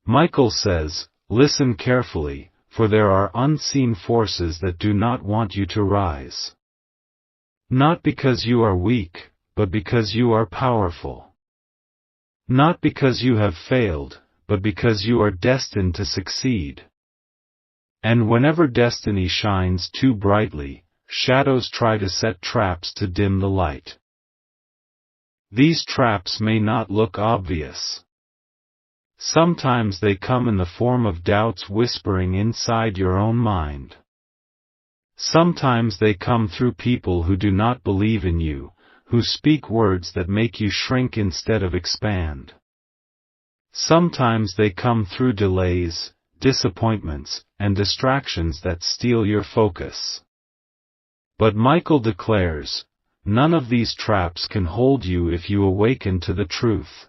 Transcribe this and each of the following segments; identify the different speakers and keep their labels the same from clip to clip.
Speaker 1: Michael says, listen carefully, for there are unseen forces that do not want you to rise. Not because you are weak, but because you are powerful. Not because you have failed, but because you are destined to succeed. And whenever destiny shines too brightly, shadows try to set traps to dim the light. These traps may not look obvious. Sometimes they come in the form of doubts whispering inside your own mind. Sometimes they come through people who do not believe in you, who speak words that make you shrink instead of expand. Sometimes they come through delays, disappointments, and distractions that steal your focus. But Michael declares, none of these traps can hold you if you awaken to the truth.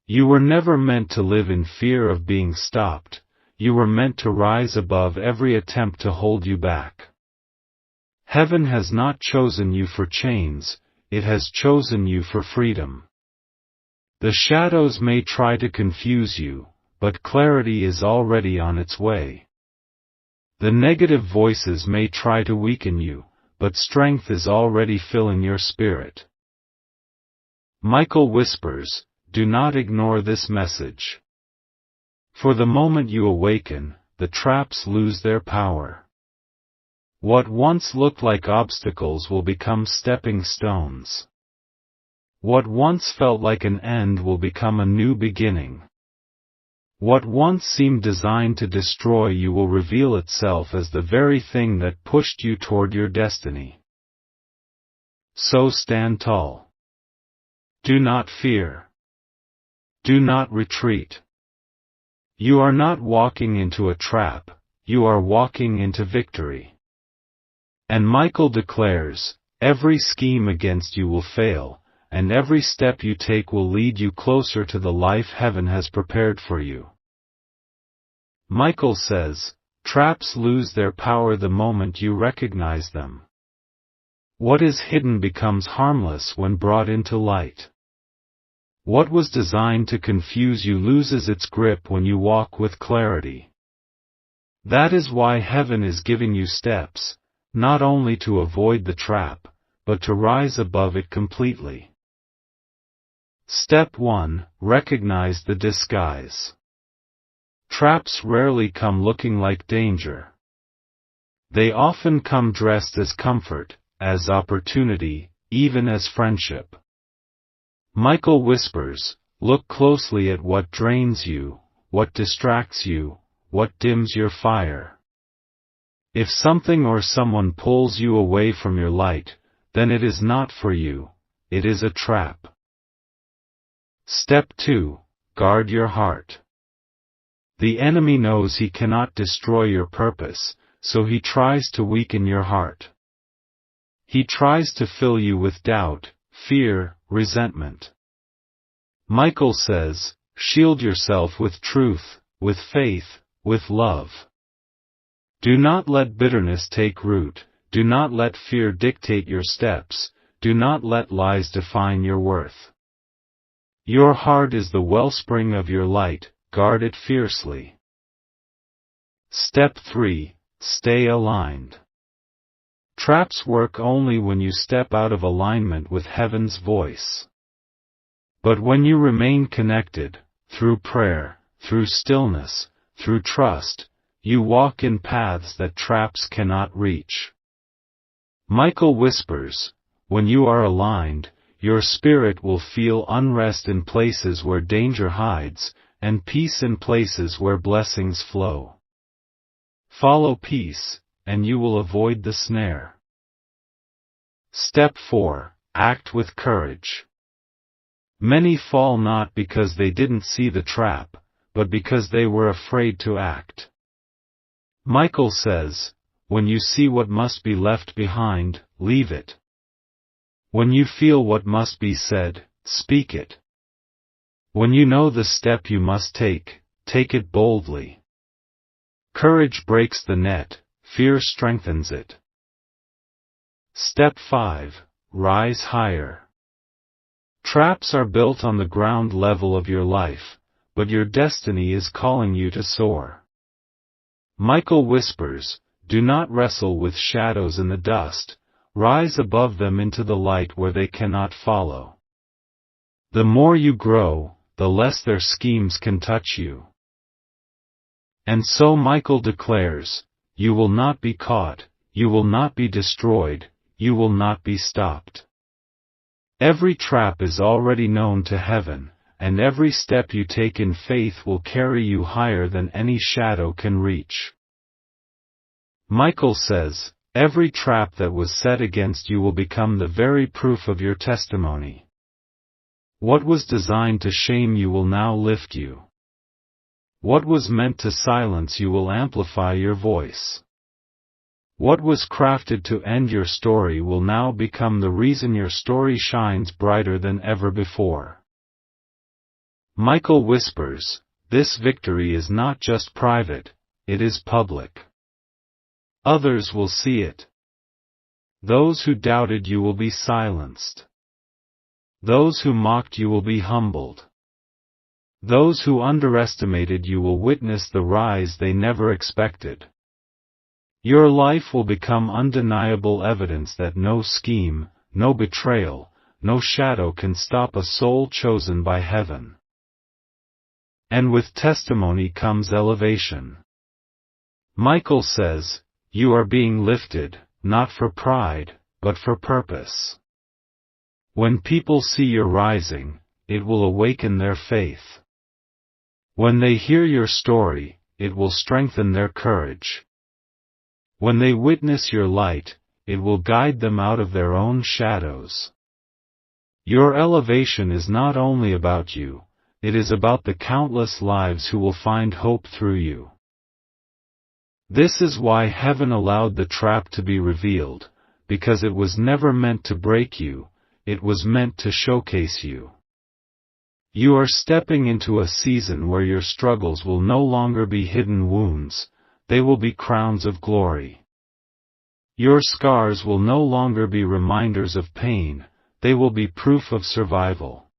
Speaker 1: You were never meant to live in fear of being stopped, you were meant to rise above every attempt to hold you back. Heaven has not chosen you for chains, it has chosen you for freedom. The shadows may try to confuse you, but clarity is already on its way. The negative voices may try to weaken you, but strength is already filling your spirit. Michael whispers, do not ignore this message. For the moment you awaken, the traps lose their power. What once looked like obstacles will become stepping stones. What once felt like an end will become a new beginning. What once seemed designed to destroy you will reveal itself as the very thing that pushed you toward your destiny. So stand tall. Do not fear. Do not retreat. You are not walking into a trap, you are walking into victory. And Michael declares, every scheme against you will fail, and every step you take will lead you closer to the life heaven has prepared for you. Michael says, traps lose their power the moment you recognize them. What is hidden becomes harmless when brought into light. What was designed to confuse you loses its grip when you walk with clarity. That is why heaven is giving you steps, not only to avoid the trap, but to rise above it completely. Step 1. Recognize the disguise. Traps rarely come looking like danger. They often come dressed as comfort, as opportunity, even as friendship. Michael whispers, look closely at what drains you, what distracts you, what dims your fire. If something or someone pulls you away from your light, then it is not for you, it is a trap. Step 2. Guard your heart. The enemy knows he cannot destroy your purpose, so he tries to weaken your heart. He tries to fill you with doubt, fear, resentment. Michael says, shield yourself with truth, with faith, with love. Do not let bitterness take root, do not let fear dictate your steps, do not let lies define your worth. Your heart is the wellspring of your light, guard it fiercely. Step 3. Stay aligned. Traps work only when you step out of alignment with heaven's voice. But when you remain connected, through prayer, through stillness, through trust, you walk in paths that traps cannot reach. Michael whispers, when you are aligned, your spirit will feel unrest in places where danger hides, and peace in places where blessings flow. Follow peace, and you will avoid the snare. Step 4. Act with courage. Many fall not because they didn't see the trap, but because they were afraid to act. Michael says, when you see what must be left behind, leave it. When you feel what must be said, speak it. When you know the step you must take it boldly. Courage breaks the net, fear strengthens it. Step 5. Rise higher. Traps are built on the ground level of your life, but your destiny is calling you to soar. Michael whispers, do not wrestle with shadows in the dust, rise above them into the light where they cannot follow. The more you grow, the less their schemes can touch you. And so Michael declares, you will not be caught, you will not be destroyed, you will not be stopped. Every trap is already known to heaven, and every step you take in faith will carry you higher than any shadow can reach. Michael says, every trap that was set against you will become the very proof of your testimony. What was designed to shame you will now lift you. What was meant to silence you will amplify your voice. What was crafted to end your story will now become the reason your story shines brighter than ever before. Michael whispers, this victory is not just private, it is public. Others will see it. Those who doubted you will be silenced. Those who mocked you will be humbled. Those who underestimated you will witness the rise they never expected. Your life will become undeniable evidence that no scheme, no betrayal, no shadow can stop a soul chosen by heaven. And with testimony comes elevation. Michael says, you are being lifted, not for pride, but for purpose. When people see your rising, it will awaken their faith. When they hear your story, it will strengthen their courage. When they witness your light, it will guide them out of their own shadows. Your elevation is not only about you, it is about the countless lives who will find hope through you. This is why heaven allowed the trap to be revealed, because it was never meant to break you, it was meant to showcase you. You are stepping into a season where your struggles will no longer be hidden wounds, they will be crowns of glory. Your scars will no longer be reminders of pain, they will be proof of survival.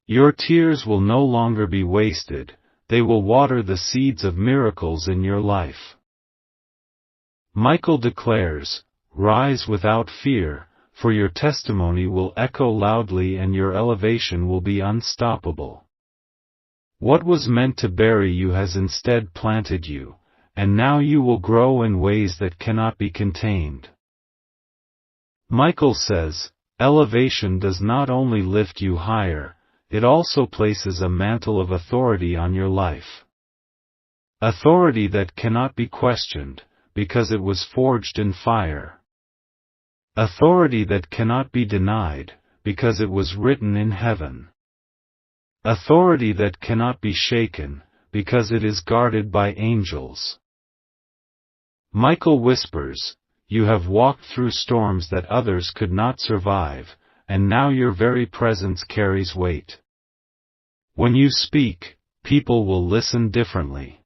Speaker 1: Your tears will no longer be wasted, they will water the seeds of miracles in your life. Michael declares, rise without fear, for your testimony will echo loudly and your elevation will be unstoppable. What was meant to bury you has instead planted you, and now you will grow in ways that cannot be contained. Michael says, elevation does not only lift you higher, it also places a mantle of authority on your life. Authority that cannot be questioned, because it was forged in fire. Authority that cannot be denied, because it was written in heaven. Authority that cannot be shaken, because it is guarded by angels. Michael whispers, you have walked through storms that others could not survive, and now your very presence carries weight. When you speak, people will listen differently.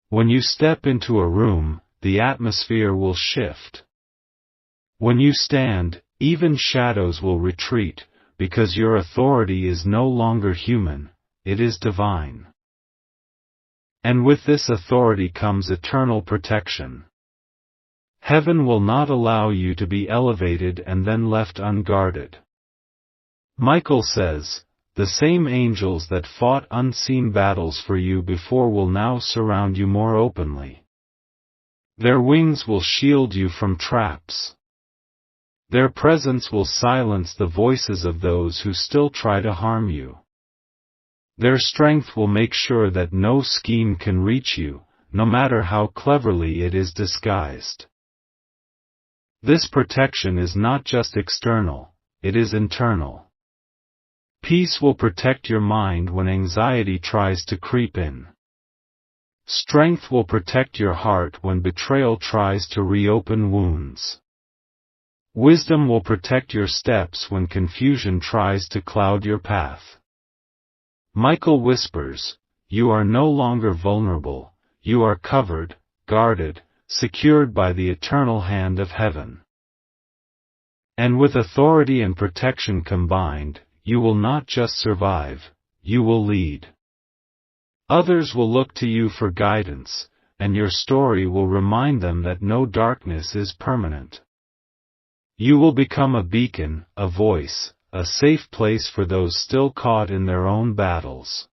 Speaker 1: When you step into a room, the atmosphere will shift. When you stand, even shadows will retreat, because your authority is no longer human, it is divine. And with this authority comes eternal protection. Heaven will not allow you to be elevated and then left unguarded. Michael says, the same angels that fought unseen battles for you before will now surround you more openly. Their wings will shield you from traps. Their presence will silence the voices of those who still try to harm you. Their strength will make sure that no scheme can reach you, no matter how cleverly it is disguised. This protection is not just external, it is internal. Peace will protect your mind when anxiety tries to creep in. Strength will protect your heart when betrayal tries to reopen wounds. Wisdom will protect your steps when confusion tries to cloud your path. Michael whispers, you are no longer vulnerable, you are covered, guarded, secured by the eternal hand of heaven. And with authority and protection combined, you will not just survive, you will lead. Others will look to you for guidance, and your story will remind them that no darkness is permanent. You will become a beacon, a voice, a safe place for those still caught in their own battles.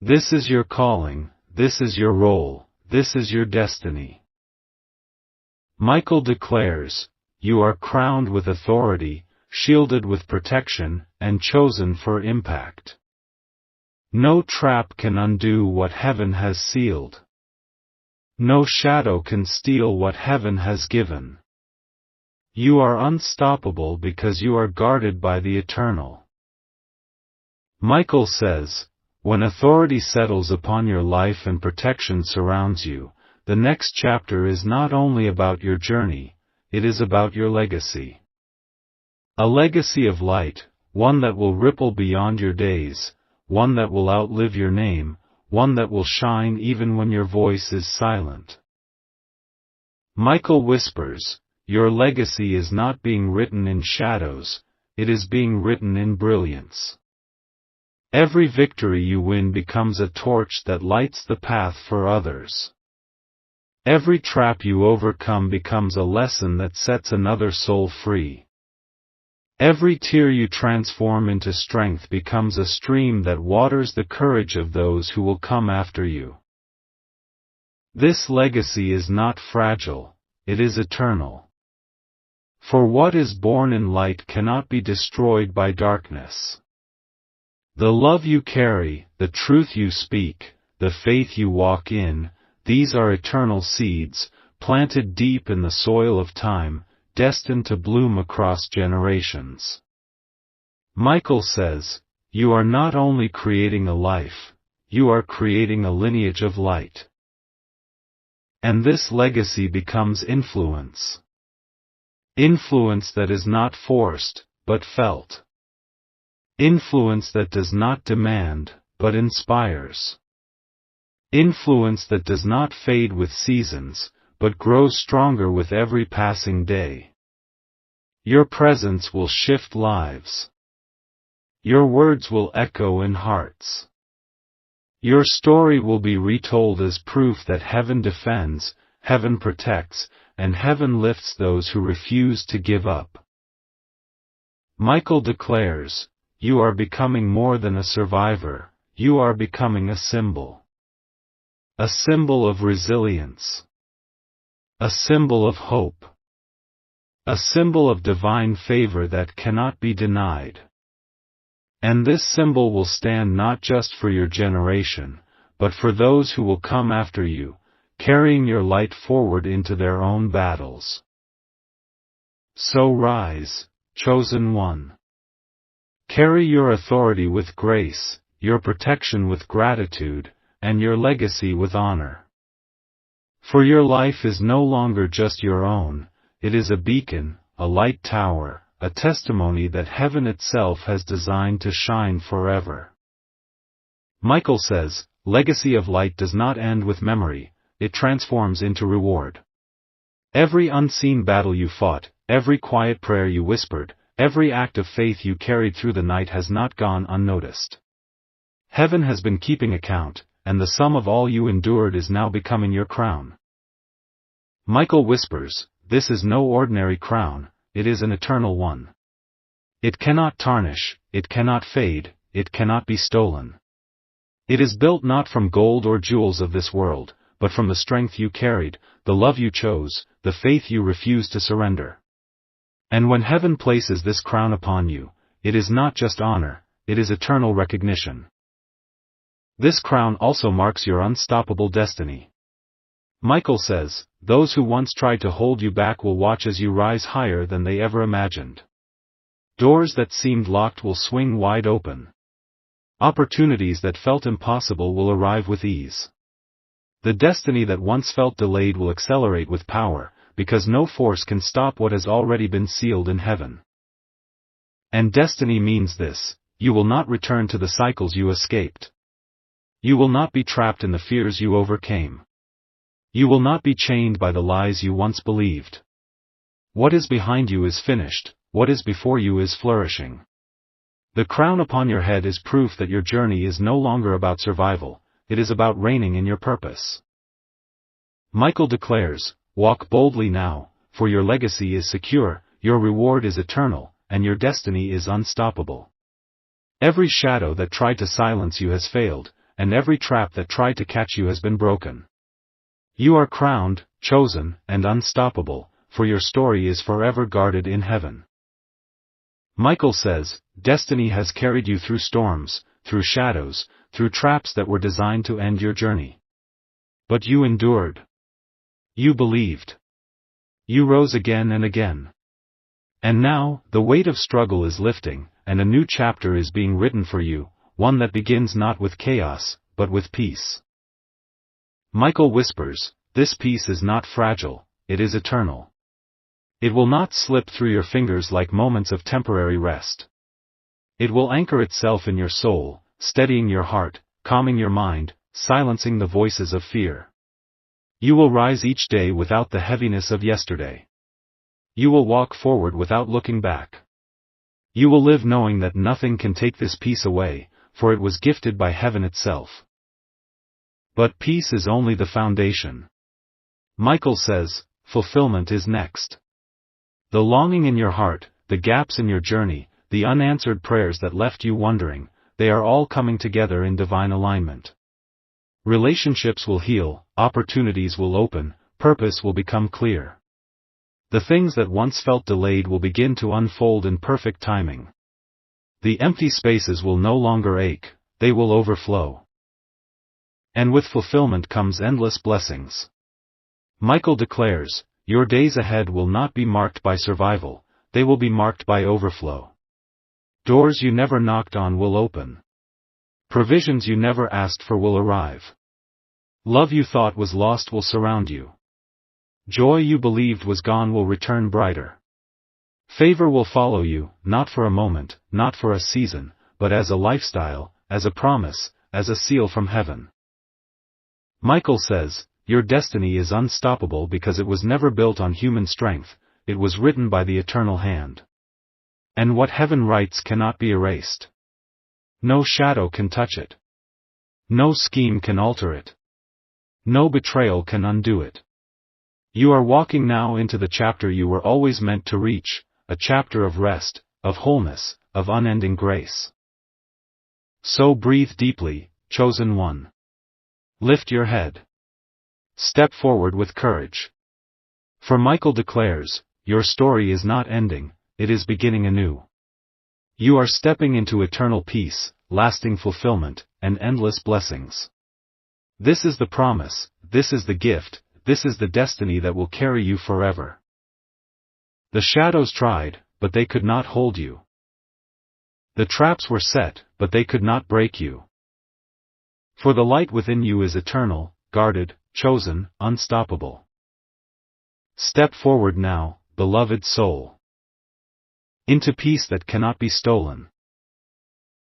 Speaker 1: This is your calling, this is your role, this is your destiny. Michael declares, you are crowned with authority, shielded with protection, and chosen for impact. No trap can undo what heaven has sealed. No shadow can steal what heaven has given. You are unstoppable because you are guarded by the eternal. Michael says, when authority settles upon your life and protection surrounds you, the next chapter is not only about your journey, it is about your legacy. A legacy of light, one that will ripple beyond your days, one that will outlive your name, one that will shine even when your voice is silent. Michael whispers, your legacy is not being written in shadows, it is being written in brilliance. Every victory you win becomes a torch that lights the path for others. Every trap you overcome becomes a lesson that sets another soul free. Every tear you transform into strength becomes a stream that waters the courage of those who will come after you. This legacy is not fragile, it is eternal. For what is born in light cannot be destroyed by darkness. The love you carry, the truth you speak, the faith you walk in, these are eternal seeds, planted deep in the soil of time, destined to bloom across generations. Michael says, you are not only creating a life, you are creating a lineage of light. And this legacy becomes influence. Influence that is not forced, but felt. Influence that does not demand, but inspires. Influence that does not fade with seasons, but grows stronger with every passing day. Your presence will shift lives. Your words will echo in hearts. Your story will be retold as proof that heaven defends, heaven protects, and heaven lifts those who refuse to give up. Michael declares, you are becoming more than a survivor, you are becoming a symbol. A symbol of resilience. A symbol of hope. A symbol of divine favor that cannot be denied. And this symbol will stand not just for your generation, but for those who will come after you, carrying your light forward into their own battles. So rise, chosen one. Carry your authority with grace, your protection with gratitude, and your legacy with honor. For your life is no longer just your own, it is a beacon, a light tower, a testimony that heaven itself has designed to shine forever. Michael says, legacy of light does not end with memory, it transforms into reward. Every unseen battle you fought, every quiet prayer you whispered, every act of faith you carried through the night has not gone unnoticed. Heaven has been keeping account, and the sum of all you endured is now becoming your crown. Michael whispers, this is no ordinary crown, it is an eternal one. It cannot tarnish, it cannot fade, it cannot be stolen. It is built not from gold or jewels of this world, but from the strength you carried, the love you chose, the faith you refused to surrender. And when heaven places this crown upon you, it is not just honor, it is eternal recognition. This crown also marks your unstoppable destiny. Michael says, those who once tried to hold you back will watch as you rise higher than they ever imagined. Doors that seemed locked will swing wide open. Opportunities that felt impossible will arrive with ease. The destiny that once felt delayed will accelerate with power, because no force can stop what has already been sealed in heaven. And destiny means this, you will not return to the cycles you escaped. You will not be trapped in the fears you overcame. You will not be chained by the lies you once believed. What is behind you is finished, what is before you is flourishing. The crown upon your head is proof that your journey is no longer about survival, it is about reigning in your purpose. Michael declares, "Walk boldly now, for your legacy is secure, your reward is eternal, and your destiny is unstoppable." Every shadow that tried to silence you has failed, and every trap that tried to catch you has been broken. You are crowned, chosen, and unstoppable, for your story is forever guarded in heaven. Michael says, destiny has carried you through storms, through shadows, through traps that were designed to end your journey. But you endured. You believed. You rose again and again. And now, the weight of struggle is lifting, and a new chapter is being written for you, one that begins not with chaos, but with peace. Michael whispers, "This peace is not fragile, it is eternal. It will not slip through your fingers like moments of temporary rest. It will anchor itself in your soul, steadying your heart, calming your mind, silencing the voices of fear. You will rise each day without the heaviness of yesterday. You will walk forward without looking back. You will live knowing that nothing can take this peace away, for it was gifted by heaven itself." But peace is only the foundation. Michael says, fulfillment is next. The longing in your heart, the gaps in your journey, the unanswered prayers that left you wondering, they are all coming together in divine alignment. Relationships will heal, opportunities will open, purpose will become clear. The things that once felt delayed will begin to unfold in perfect timing. The empty spaces will no longer ache, they will overflow. And with fulfillment comes endless blessings. Michael declares, your days ahead will not be marked by survival, they will be marked by overflow. Doors you never knocked on will open. Provisions you never asked for will arrive. Love you thought was lost will surround you. Joy you believed was gone will return brighter. Favor will follow you, not for a moment, not for a season, but as a lifestyle, as a promise, as a seal from heaven. Michael says, your destiny is unstoppable because it was never built on human strength, it was written by the eternal hand. And what heaven writes cannot be erased. No shadow can touch it. No scheme can alter it. No betrayal can undo it. You are walking now into the chapter you were always meant to reach, a chapter of rest, of wholeness, of unending grace. So breathe deeply, chosen one. Lift your head. Step forward with courage. For Michael declares, your story is not ending, it is beginning anew. You are stepping into eternal peace, lasting fulfillment, and endless blessings. This is the promise, this is the gift, this is the destiny that will carry you forever. The shadows tried, but they could not hold you. The traps were set, but they could not break you. For the light within you is eternal, guarded, chosen, unstoppable. Step forward now, beloved soul. Into peace that cannot be stolen.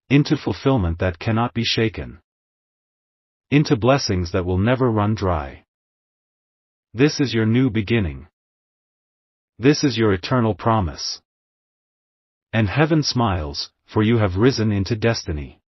Speaker 1: Into fulfillment that cannot be shaken. Into blessings that will never run dry. This is your new beginning. This is your eternal promise. And heaven smiles, for you have risen into destiny.